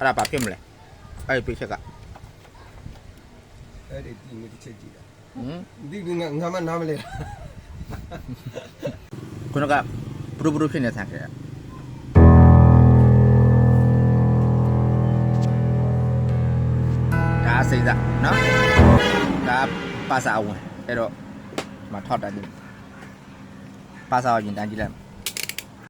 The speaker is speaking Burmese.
အဲ့ဒါဘာဖြစ်မလဲအဲ့ဒီပိတ်ချက်က အဲ့ဒီဒီနေ့တစ်ချက်ကြည့်တာ ဟမ် ဒီငါမနားမလဲ ခုနကဘရူဘရူဖြစ်နေဆန်ခဲ့ရဒါစိတ်သားနော်ဒါပါစာဝင်အဲ့တော့မထောက်တန်းကြည့်ပါစာကိုရင်တန်းကြည့်လိုက်